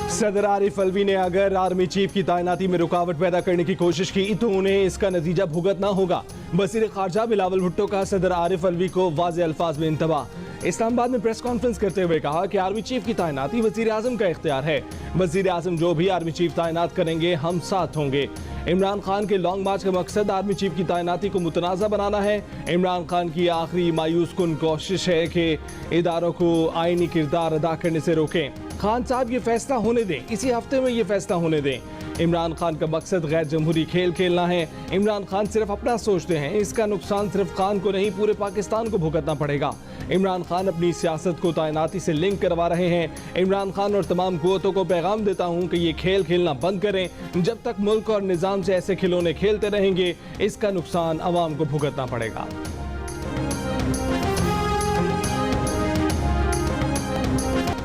सदर आरिफ अलवी ने अगर आर्मी चीफ की तैनाती में रुकावट पैदा करने की कोशिश की तो उन्हें इसका नतीजा भुगतना होगा। वज़ीर ख़ारजा बिलावल भुट्टो का सदर आरिफ अलवी को वाज़े अल्फाज में इंतबाह। इस्लामाबाद में प्रेस कॉन्फ्रेंस करते हुए कहा कि आर्मी चीफ की तैनाती वज़ीर आज़म का इख्तियार है। वज़ीर आज़म जो भी आर्मी चीफ तैनात करेंगे हम साथ होंगे। इमरान खान के लॉन्ग मार्च का मकसद आर्मी चीफ की तैनाती को मुतनाज़ा बनाना है। इमरान खान की आखिरी मायूस कुन कोशिश है कि इदारों को आईनी किरदार अदा करने से रोकें। खान साहब ये फैसला होने दें, इसी हफ्ते में ये फैसला होने दें। इमरान खान का मकसद गैर जमहूरी खेल खेलना है। इमरान खान सिर्फ अपना सोचते हैं, इसका नुकसान सिर्फ खान को नहीं पूरे पाकिस्तान को भुगतना पड़ेगा। इमरान खान अपनी सियासत को तैनाती से लिंक करवा रहे हैं। इमरान खान और तमाम कुव्वतों को पैगाम देता हूं कि ये खेल खेलना बंद करें। जब तक मुल्क और निज़ाम से ऐसे खिलौने खेलते रहेंगे इसका नुकसान अवाम को भुगतना पड़ेगा।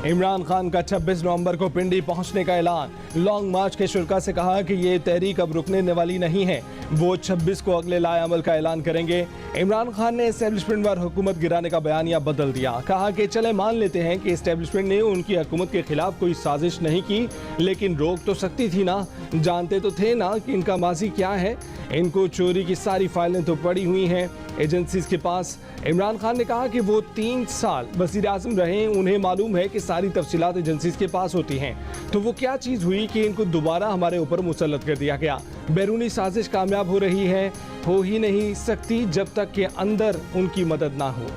इमरान खान का 26 नवंबर को पिंडी पहुंचने का ऐलान। लॉन्ग मार्च के शुरा से कहा कि ये तहरीक अब रुकने वाली नहीं है, वो 26 को अगले लाए अमल का ऐलान करेंगे। इमरान खान ने एस्टेब्लिशमेंट पर हुकूमत गिराने का बयानिया बदल दिया। कहा कि चले मान लेते हैं कि एस्टेब्लिशमेंट ने उनकी हुकूमत के खिलाफ कोई साजिश नहीं की, लेकिन रोक तो सकती थी ना। जानते तो थे ना कि इनका माजी क्या है। इनको चोरी की सारी फाइलें तो पड़ी हुई हैं एजेंसीज के पास। इमरान खान ने कहा कि वो 3 साल वज़ीर आज़म रहे, उन्हें मालूम है कि सारी तफसीलात एजेंसीज के पास होती हैं। तो वो क्या चीज़ हुई कि इनको दोबारा हमारे ऊपर मुसल्लत कर दिया गया। बैरूनी साजिश कामयाब हो रही है, हो ही नहीं सकती जब तक कि अंदर उनकी मदद ना हो।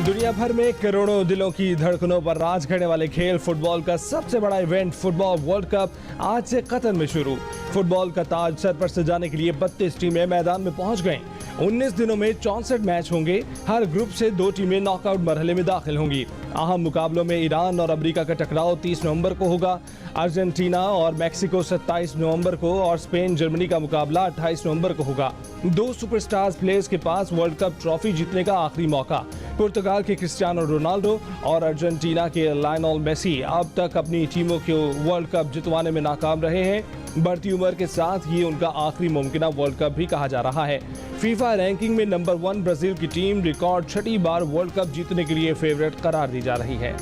दुनिया भर में करोड़ों दिलों की धड़कनों पर राज करने वाले खेल फुटबॉल का सबसे बड़ा इवेंट फुटबॉल वर्ल्ड कप आज से कतर में शुरू। फुटबॉल का ताज सर पर सजाने के लिए 32 टीमें मैदान में पहुंच गईं। 19 दिनों में 64 मैच होंगे। हर ग्रुप से 2 टीमें नॉकआउट मरहले में दाखिल होंगी। अहम मुकाबलों में ईरान और अमेरिका का टकराव 30 नवंबर को होगा। अर्जेंटीना और मैक्सिको 27 नवंबर को और स्पेन जर्मनी का मुकाबला 28 नवंबर को होगा। 2 सुपरस्टार्स प्लेयर्स के पास वर्ल्ड कप ट्रॉफी जीतने का आखिरी मौका। पुर्तगाल के क्रिस्टियानो रोनाल्डो और अर्जेंटीना के लायनल मेसी अब तक अपनी टीमों को वर्ल्ड कप जितवाने में नाकाम रहे हैं। बढ़ती उम्र के साथ ये उनका आखिरी मुमकिन वर्ल्ड कप भी कहा जा रहा है। फीफा रैंकिंग में नंबर 1 ब्राजील की टीम रिकॉर्ड 6ठी बार वर्ल्ड कप जीतने के लिए फेवरेट करार दी जा रही है।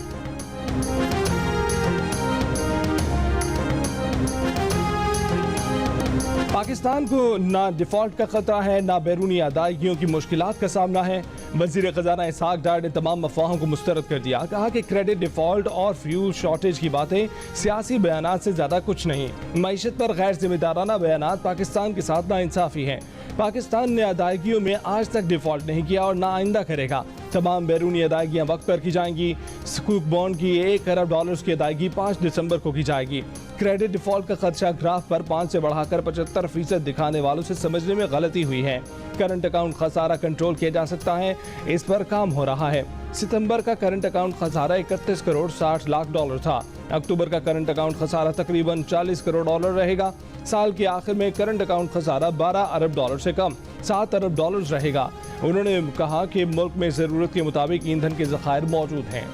पाकिस्तान को ना डिफॉल्ट का खतरा है, ना बैरूनी अदायगियों की मुश्किलात का सामना है। वज़ीर ख़ज़ाना इसहाक डार ने तमाम अफवाहों को मुस्तरद कर दिया। कहा कि क्रेडिट डिफॉल्ट और फ्यूल शॉर्टेज की बातें सियासी बयानात से ज़्यादा कुछ नहीं। मईशत पर गैर जिम्मेदाराना बयानात पाकिस्तान के साथ नाइंसाफ़ी हैं। पाकिस्तान ने अदायगियों में आज तक डिफॉल्ट नहीं किया और ना आइंदा करेगा। तमाम बैरूनी अदायगियाँ वक्त पर की जाएंगी। सुकूक बॉन्ड की $1 अरब की अदायगी 5 दिसंबर को की जाएगी। क्रेडिट डिफॉल्ट का खदशा ग्राफ पर 5 से बढ़ाकर 75% दिखाने वालों से समझने में गलती हुई है। करंट अकाउंट खसारा कंट्रोल किया जा सकता है, इस पर काम हो रहा है। सितंबर का करंट अकाउंट खसारा 31 करोड़ 60 लाख डॉलर था। अक्टूबर का करंट अकाउंट खसारा तकरीबन 40 करोड़ डॉलर रहेगा। साल के आखिर में करंट अकाउंट खसारा 12 अरब डॉलर से कम 7 अरब डॉलर रहेगा। उन्होंने कहा कि मुल्क में ज़रूरत के मुताबिक ईंधन के ज़खायर मौजूद हैं।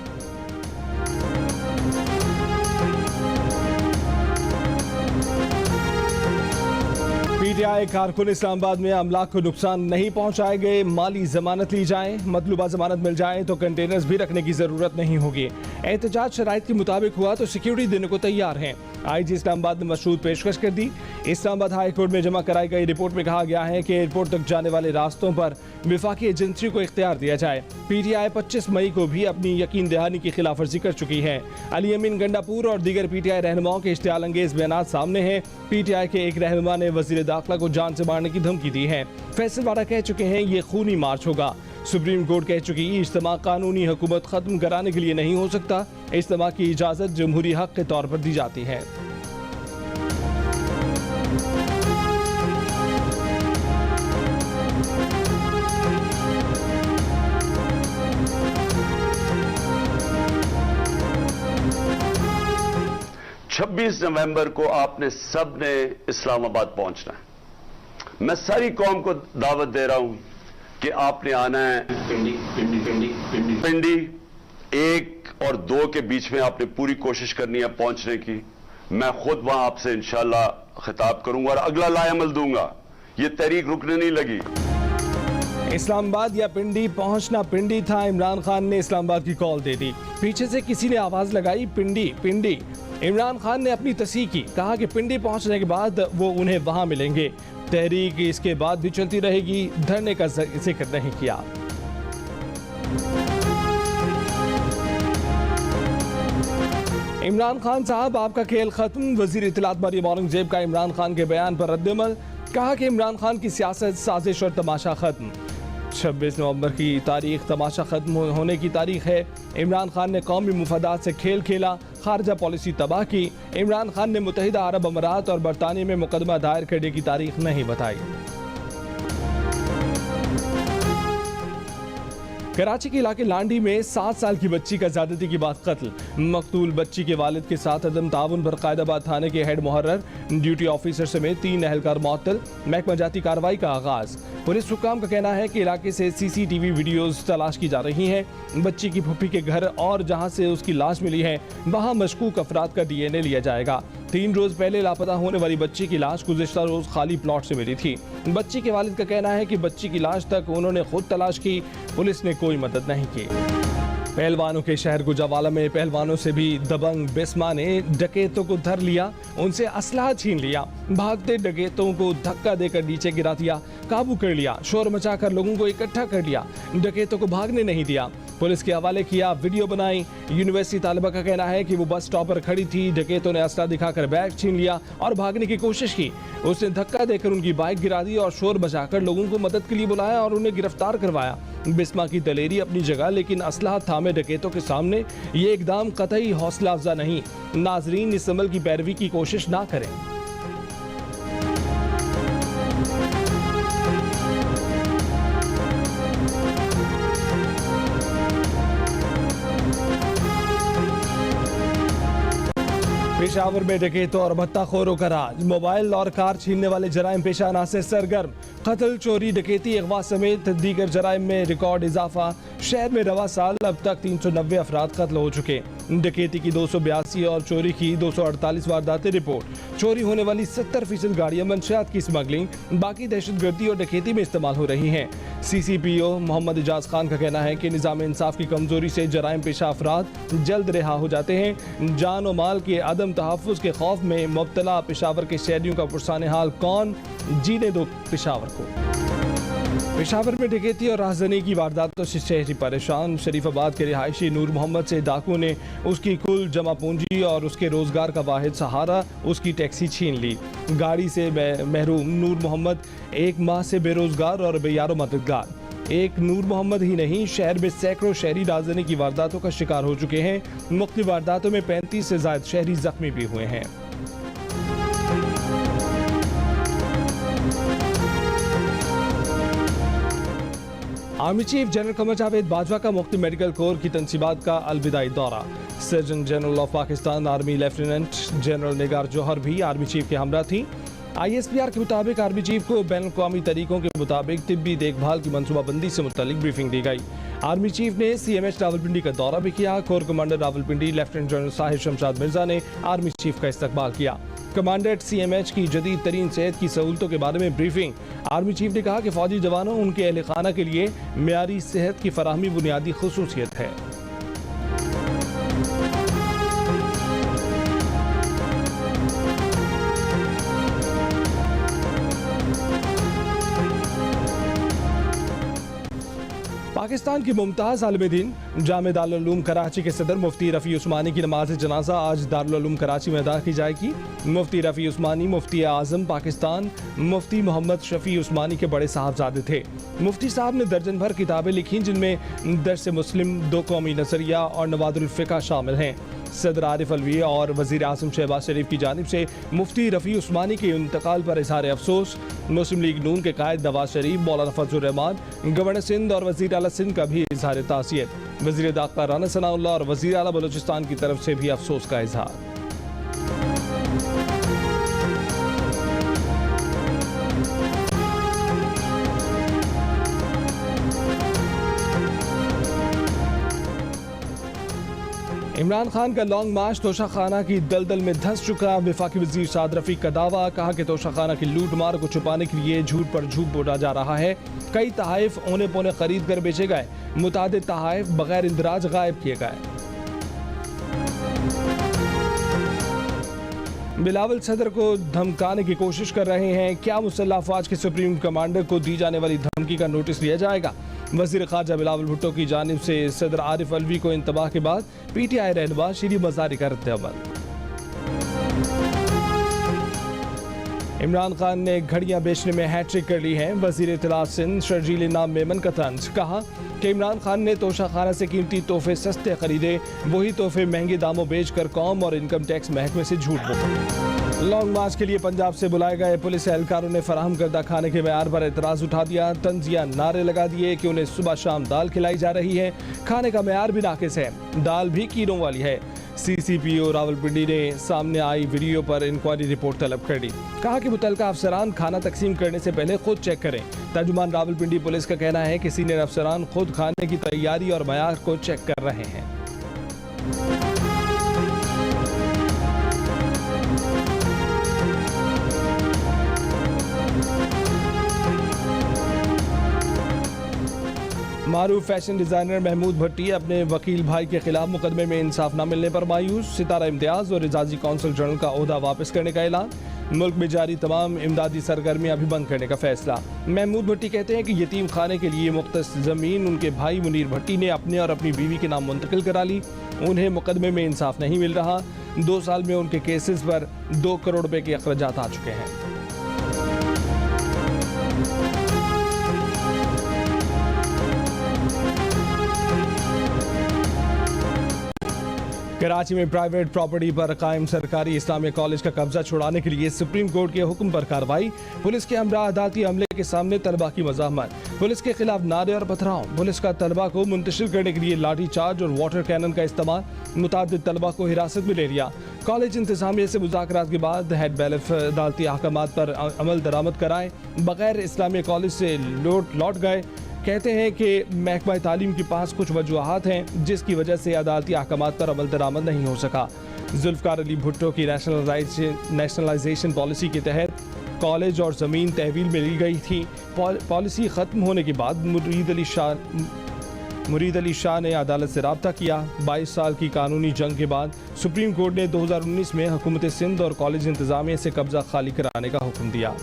पीटीआई कारकुन इस्लामाबाद में अमलाक को नुकसान नहीं पहुंचाए गए। माली जमानत ली जाए, मतलूबा जमानत मिल जाए तो कंटेनर्स भी रखने की जरूरत नहीं होगी। एहतजाज शराइत के मुताबिक हुआ तो सिक्योरिटी देने को तैयार हैं। आईजी इस्लामाबाद ने मशरूत पेशकश कर दी। इस्लामाबाद हाई कोर्ट में जमा कराई गई रिपोर्ट में कहा गया है कि एयरपोर्ट तक जाने वाले रास्तों पर विफाकी एजेंसी को इख्तियार दिया जाए। पीटीआई 25 मई को भी अपनी यकीन दहानी की खिलाफ वर्जी कर चुकी है। अली अमीन गंडापुर और दीगर पीटीआई रहनुमाओं के इश्तियाल अंगेज बयान सामने हैं। पीटीआई के एक रहनुमा ने वजीर दाखिला को जान से मारने की धमकी दी है। फैसलवाड़ा कह चुके हैं ये खूनी मार्च होगा। सुप्रीम कोर्ट कह चुकी इज्तिमा कानूनी हुकूमत खत्म कराने के लिए नहीं हो सकता। इज्तिमा की इजाजत जमहूरी हक के तौर पर दी जाती है। छब्बीस नवंबर को आपने सब ने इस्लामाबाद पहुंचना है। मैं सारी कौम को दावत दे रहा हूं कि आपने आना है। पिंडी 1 और 2 के बीच में आपने पूरी कोशिश करनी है पहुंचने की। मैं खुद वहां आपसे इंशाल्लाह खिताब करूंगा और अगला लाएअमल दूंगा। ये तहरीक रुकने नहीं लगी। इस्लामाबाद या पिंडी, पहुंचना पिंडी था। इमरान खान ने इस्लामाबाद की कॉल दे दी। पीछे से किसी ने आवाज लगाई, पिंडी पिंडी। इमरान खान ने अपनी तस्दीक की, कहा कि पिंडी पहुंचने के बाद वो उन्हें वहां मिलेंगे। तहरीक इसके बाद भी चलती रहेगी, धरने का जिक्र नहीं किया। इमरान खान साहब, आपका खेल खत्म। वजीर इत्तलात मरियम औरंगजेब का इमरान खान के बयान पर रद्दअमल। कहा कि इमरान खान की सियासत, साजिश और तमाशा खत्म। 26 नवंबर की तारीख तमाशा खत्म होने की तारीख है। इमरान खान ने कौमी मुफादात से खेल खेला, खारजा पॉलिसी तबाह की। इमरान खान ने मुत्तहिदा अरब अमारात और बरतानिया में मुकदमा दायर करने की तारीख नहीं बताई। कराची के इलाके लांडी में 7 साल की बच्ची का ज्यादती की बाद कत्ल। मकतूल बच्ची के वालिद के साथ अदम ताउन पर कायदाबाद थाने के हेड मुहर्रर, ड्यूटी ऑफिसर समेत 3 अहलकार मुअत्तल। महकमा जाती कार्रवाई का आगाज। पुलिस हुक्काम का कहना है कि इलाके से CCTV वीडियोस तलाश की जा रही हैं। बच्ची की फूफी के घर और जहां से उसकी लाश मिली है वहां मशकूक अफराद का DNA लिया जाएगा। 3 रोज पहले लापता होने वाली बच्ची की लाश गुज़िश्ता रोज खाली प्लॉट से मिली थी। बच्ची के वालिद का कहना है कि बच्ची की लाश तक उन्होंने खुद तलाश की, पुलिस ने कोई मदद नहीं की। पहलवानों के शहर गुजरावाला में पहलवानों से भी दबंग बिस्मा ने डकैतों को धर लिया, उनसे असलहा छीन लिया। भागते डकैतों को धक्का देकर नीचे गिरा दिया, काबू कर लिया, शोर मचाकर लोगों को इकट्ठा कर लिया, डकैतों को भागने नहीं दिया। पुलिस के हवाले किया, वीडियो बनाई। यूनिवर्सिटी तालिबा का कहना है कि वो बस स्टॉप पर खड़ी थी, डकैतों ने असला दिखाकर बैग छीन लिया और भागने की कोशिश की। उसने धक्का देकर उनकी बाइक गिरा दी और शोर बचाकर लोगों को मदद के लिए बुलाया और उन्हें गिरफ्तार करवाया। बिस्मा की दलेरी अपनी जगह, लेकिन असलहा थामे डकैतों के सामने ये इकदाम कतई हौसला अफजा नहीं। नाजरीन, इस अमल की पैरवी की कोशिश ना करें। पेशावर में डकैतों और भत्ताखोरों का राज। मोबाइल और कार छीनने वाले जराइम पेशा अनासर सरगर्म। कत्ल, चोरी, डकैती, अगवा समेत दीगर जराइम में रिकॉर्ड इजाफा। शहर में रवा साल अब तक 390 अफराद कत्ल हो चुके। डकैती की 282 और चोरी की 248 वारदातें रिपोर्ट। चोरी होने वाली 70% गाड़ियां मंशियात की स्मगलिंग, बाकी दहशतगर्दी और डकैती में इस्तेमाल हो रही हैं। CCPO मोहम्मद इजाज खान का कहना है कि निज़ाम इंसाफ की कमजोरी से जराइम पेशा अफराद जल्द रिहा हो जाते हैं। जान और माल के अदम तहफ़्फ़ुज़ के खौफ में मुब्तला पेशावर के शहरियों का पुरसाने हाल कौन, जीने दो पेशावर को। पेशावर में डकैती और राहज़नी की वारदातों से शहरी परेशान। शरीफाबाद के रिहायशी नूर मोहम्मद से डाकू ने उसकी कुल जमा पूंजी और उसके रोजगार का वाहिद सहारा, उसकी टैक्सी छीन ली। गाड़ी से महरूम नूर मोहम्मद 1 माह से बेरोजगार और बेयारो मददगार। एक नूर मोहम्मद ही नहीं, शहर में सैकड़ों शहरी राहज़नी की वारदातों का शिकार हो चुके हैं। मुख्तलिफ वारदातों में 35 से ज़ायद शहरी जख्मी भी हुए हैं। Army chief general Qamar Javed Bajwa का मुफ्ती मेडिकल कोर की तनसीबात का अलविदाई दौरा। Surgeon general of Pakistan army lieutenant general Nigar Johar भी आर्मी चीफ के हमरा थी। ISPR के मुताबिक आर्मी चीफ को बैन अवी तरीकों के मुताबिक तिब्बी देखभाल की मनसूबाबंदी से मुतल्लिक ब्रीफिंग दी गई। आर्मी चीफ ने CMH रावलपिंडी का दौरा भी किया। Core commander Rawalpindi lieutenant general Sahib Shamshad Mirza ने आर्मी चीफ का इस्तकबाल किया। कमांडेंट CMH की जदीद तरीन सेहत की सहूलतों के बारे में ब्रीफिंग। आर्मी चीफ ने कहा कि फौजी जवानों उनके अहल खाना के लिए मेयारी सेहत की फराहमी बुनियादी खुसूसियत है। पाकिस्तान की मुमताज आलिम दीन जामे दारुल उलूम कराची के सदर मुफ्ती रफ़ी उस्मानी की नमाज जनाजा आज दारुल उलूम कराची में अदा की जाएगी। मुफ्ती रफ़ी उस्मानी मुफ्ती आज़म पाकिस्तान मुफ्ती मोहम्मद शफ़ी उस्मानी के बड़े साहबजादे थे। मुफ्ती साहब ने दर्जन भर किताबें लिखी, जिनमें दर्स मुस्लिम, 2 कौमी नज़रिया और नवादुल फ़िक़्ह शामिल हैं। सदर आरिफ अलवी और वज़ीर आज़म शहबाज शरीफ की जानिब से मुफ्ती रफ़ी उस्मानी के इंतकाल पर इज़हार अफसोस। मुस्लिम लीग नून के कायद नवाज शरीफ, मौलाना फजलुर रहमान, गवर्नर सिंध और वज़ीर आला सिंध का भी इज़हार ताज़ियत। वज़ीर दाख़िला राना सनाउल्लाह और वज़ीर आला बलूचिस्तान की तरफ से भी अफसोस का इज़हार। इमरान खान का लॉन्ग मार्च तोशाखाना की दलदल में धंस चुका। वफाकी वजीर साद रफीक का दावा, कहा कि तोशाखाना की लूट मार को छुपाने के लिए झूठ पर झूठ बोला जा रहा है। कई तहाइफ औने पौने खरीद कर बेचे गए, मुतादिद तहाइफ बगैर इंदराज गायब किए गए। बिलावल सदर को धमकाने की कोशिश कर रहे हैं, क्या मुसल्लह अफवाज के सुप्रीम कमांडर को दी जाने वाली धमकी का नोटिस लिया जाएगा? वजीर खारजा बिलावल भुट्टो की जानिब से सदर आरिफ अलवी को इंतबाह के बाद PTI रहनुमा शीरी मजारी का रद्द-ए-अमल। इमरान खान ने घड़ियां बेचने में हैट्रिक कर ली है। वजीर इत्तलात सिंध शर्जील इनाम मेमन का तंज, कहा कि इमरान खान ने तोशाखाना से कीमती तोहफे सस्ते खरीदे, वही तोहफे महंगे दामों बेचकर कौम और इनकम टैक्स महकमे से झूठ बोला। लॉन्ग मार्च के लिए पंजाब से बुलाए गए पुलिस एहलकारों ने फराहम करदा खाने के मयार पर एतराज उठा दिया। तंजिया नारे लगा दिए कि उन्हें सुबह शाम दाल खिलाई जा रही है, खाने का मयार भी नाकिस है, दाल भी कीड़ों वाली है। CCPO रावलपिंडी ने सामने आई वीडियो पर इंक्वायरी रिपोर्ट तलब कर दी। कहा कि मुतलका अफसरान खाना तकसीम करने से पहले खुद चेक करें। तर्जुमान रावलपिंडी पुलिस का कहना है कि सीनियर अफसरान खुद खाने की तैयारी और मयार को चेक कर रहे हैं। मारूफ फैशन डिजाइनर महमूद भट्टी अपने वकील भाई के खिलाफ मुकदमे में इंसाफ न मिलने पर मायूस। सितारा इम्तियाज और एजाजी कौंसल जनरल का ओहदा वापस करने का ऐलान। मुल्क में जारी तमाम इमदादी सरगर्मियां भी बंद करने का फैसला। महमूद भट्टी कहते हैं कि यतीम खाने के लिए मुख्तस ज़मीन उनके भाई मुनीर भट्टी ने अपने और अपनी बीवी के नाम मुंतकिल करा ली। उन्हें मुकदमे में इंसाफ नहीं मिल रहा। 2 साल में उनके केसेस पर 2 करोड़ रुपए के अखराजात आ चुके हैं। कराची में प्राइवेट प्रॉपर्टी पर कायम सरकारी इस्लामिया कॉलेज का कब्जा छुड़ाने के लिए सुप्रीम कोर्ट के हुक्म पर कार्रवाई। पुलिस के हमरा अदालती अमले के सामने तलबा की मज़ाहमत। पुलिस के खिलाफ नारे और पथराव। पुलिस का तलबा को मुंतशिर करने के लिए लाठी चार्ज और वाटर कैनन का इस्तेमाल। मुतादिद तलबा को हिरासत में ले लिया। कॉलेज इंतजामिया से मुज़ाकरात के बाद हेड बैलिफ अदालती अहकामात पर अमल दरामद कराए बगैर इस्लामिया कॉलेज से लौट गए। कहते हैं कि महकमा तालीम के पास कुछ वजूहात हैं जिसकी वजह से अदालती अहकामात पर अमल दरामद नहीं हो सका। जुल्फ़िकार अली भुट्टो की नेशनलाइजेशन पॉलिसी के तहत कॉलेज और ज़मीन तहवील में ली गई थी। पॉलिसी ख़त्म होने के बाद मुरीद अली शाह ने अदालत से रब्ता किया। 22 साल की कानूनी जंग के बाद सुप्रीम कोर्ट ने 2019 में हुकूमत सिंध और कॉलेज इंतजामिया से कब्जा खाली कराने का हुक्म दिया।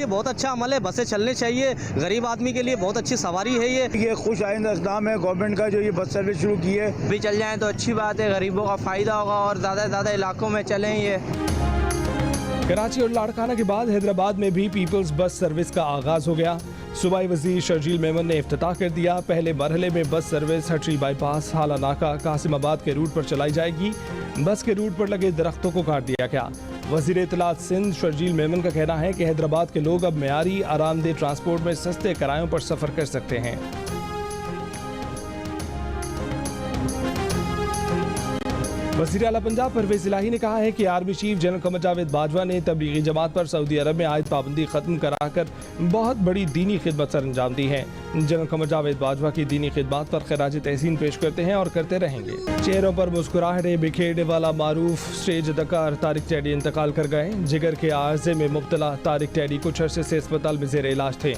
बहुत अच्छा अमल है, बसें चलनी चाहिए, गरीब आदमी के लिए बहुत अच्छी सवारी है। ये खुश आइंदा इक़दाम है गवर्नमेंट का जो ये बस सर्विस शुरू की है। भी चल जाएं तो अच्छी बात है, गरीबों का फ़ायदा होगा और ज़्यादा से ज़्यादा इलाकों में चलें। ये कराची और लाड़काना के बाद हैदराबाद में भी पीपल्स बस सर्विस का आगाज़ हो गया। सूबाई वज़ीर शर्जील मेमन ने इफ्तिताह कर दिया। पहले मरहले में बस सर्विस हटरी बाईपास हाला नाका कासिमाबाद के रूट पर चलाई जाएगी। बस के रूट पर लगे दरख्तों को काट दिया गया। वज़ीर इत्तलात सिंध शर्जील मेमन का कहना है कि हैदराबाद के लोग अब मेयारी आरामदेह ट्रांसपोर्ट में सस्ते किरायों पर सफ़र कर सकते हैं। वज़ीर आला पंजाब परवेज़ इलाही ने कहा है कि army chief general Qamar Javed Bajwa ने तबलीगी जमात पर सऊदी अरब में आयद पाबंदी खत्म कराकर बहुत बड़ी दीनी खिदमत सर अंजाम दी है। जनरल कमर जावेद बाजवा की दीनी खिदमत पर खराज तहसीन पेश करते हैं और करते रहेंगे। चेहरों पर मुस्कुराहटें बिखेरने वाला मारूफ स्टेज अदाकार तारिक टैडी इंतकाल कर गए। जिगर के आर्जे में मुब्तला तारिक टैडी कुछ अरसे से अस्पताल में ज़ेर इलाज थे।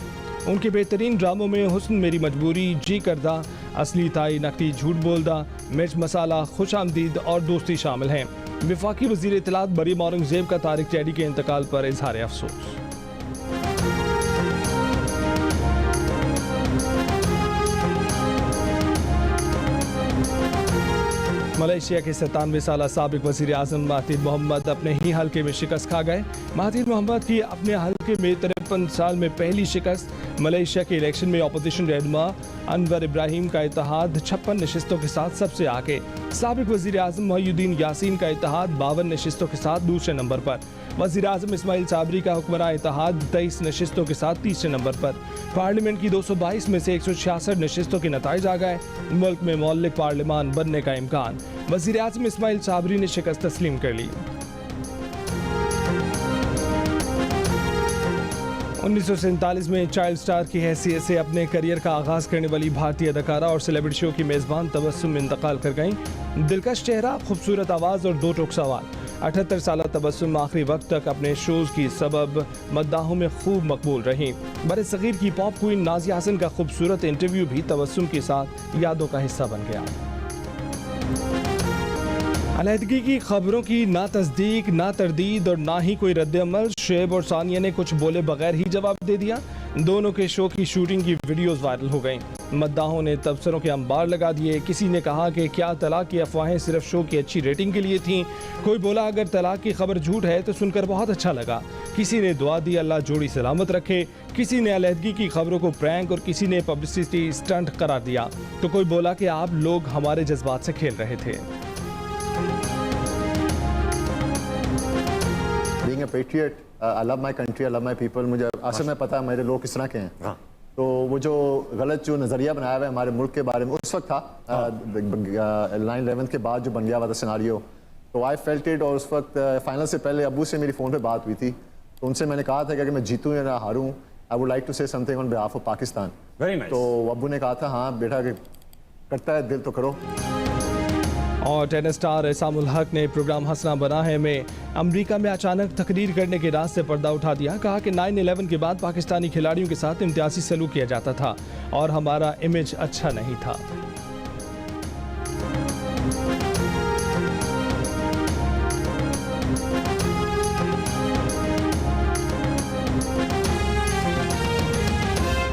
उनके बेहतरीन ड्रामों में हुस्न मेरी मजबूरी, जी करदा, असली ताई, नकली झूठ बोलदा, मिर्च मसाला, खुश आमदीद और दोस्ती शामिल हैं। वफाकी वज़ीर इत्तलात मरीम औरंगज़ेब का तारिक टैडी के इंतकाल पर इजहार अफसोस। मलेशिया के 97 साल साबिक वज़ीर आज़म महातिर मोहम्मद अपने ही हल्के में शिकस्त खा गए। महातिर मोहम्मद की अपने हल्के में 53 साल में पहली शिकस्त। मलेशिया के इलेक्शन में अपोजिशन रहनुमा अनवर इब्राहिम का इत्तेहाद 56 नशिस्तों के साथ सबसे आगे। साबिक वज़ीर आज़म मोहिउद्दीन यासीन का इत्तेहाद 52 नशिस्तों के साथ दूसरे नंबर पर। वज़ीर आज़म इस्माइल साबरी का हुक्मरान इत्तेहाद 23 नशिस्तों के साथ तीसरे नंबर पर। पार्लियामेंट की 222 में से 166 नशिस्तों के नताइज आ गए। मुल्क में मौलिक पार्लियामान बनने का इम्कान। वज़ीर आज़म इस्माइल साबरी ने शिकस्त तस्लीम कर ली। 1947 में चाइल्ड स्टार की हैसियत से अपने करियर का आगाज़ करने वाली भारतीय अदाकारा और सेलिब्रिटी शो की मेज़बान तबस्सुम इंतकाल कर गईं। दिलकश चेहरा, खूबसूरत आवाज़ और दो टोक सवाल। 78 साल तबस्सुम आखिरी वक्त तक अपने शोज़ की सबब मद्दाहों में खूब मकबूल रहीं। बरसगीर की पॉप क्वीन नाज़िया हसन का खूबसूरत इंटरव्यू भी तबस्सुम के साथ यादों का हिस्सा बन गया। अलहदगी की खबरों की ना तस्दीक, ना तरदीद और ना ही कोई रद्द-ए-अमल। शुएब और सानिया ने कुछ बोले बगैर ही जवाब दे दिया। दोनों के शो की शूटिंग की वीडियोस वायरल हो गईं। मद्दाहों ने तबसरों के अंबार लगा दिए। किसी ने कहा कि क्या तलाक की अफवाहें सिर्फ शो की अच्छी रेटिंग के लिए थीं। कोई बोला अगर तलाक की खबर झूठ है तो सुनकर बहुत अच्छा लगा। किसी ने दुआ दी अल्लाह जोड़ी सलामत रखे। किसी ने अलहदगी की खबरों को प्रैंक और किसी ने पब्लिसिटी स्टंट करार दिया। तो कोई बोला कि आप लोग हमारे जज्बात से खेल रहे थे। Being a patriot, I love my country, I love my people. मुझे असल में पता है मेरे लोग किस तरह के हैं। हाँ। तो वो जो गलत जो नज़रिया बनाया हुआ है हमारे मुल्क के बारे में उस वक्त था 9/11 के बाद जो बन गया हुआ था सिनारियो, तो आई फेल्ट इट। और उस वक्त फाइनल से पहले अब्बू से मेरी फ़ोन पे बात हुई थी, तो उनसे मैंने कहा था कि अगर मैं जीतूँ या ना हारूँ, I would like to say something on behalf of Pakistan. Very nice. तो अब्बू ने कहा था हाँ बेटा कि करता है दिल तो करो। और टेनिस स्टार एसामुल हक ने प्रोग्राम हंसना बना है में अमेरिका में अचानक तकरीर करने के राज से पर्दा उठा दिया। कहा कि 9/11 के बाद पाकिस्तानी खिलाड़ियों के साथ इम्तियाजी सलूक किया जाता था और हमारा इमेज अच्छा नहीं था।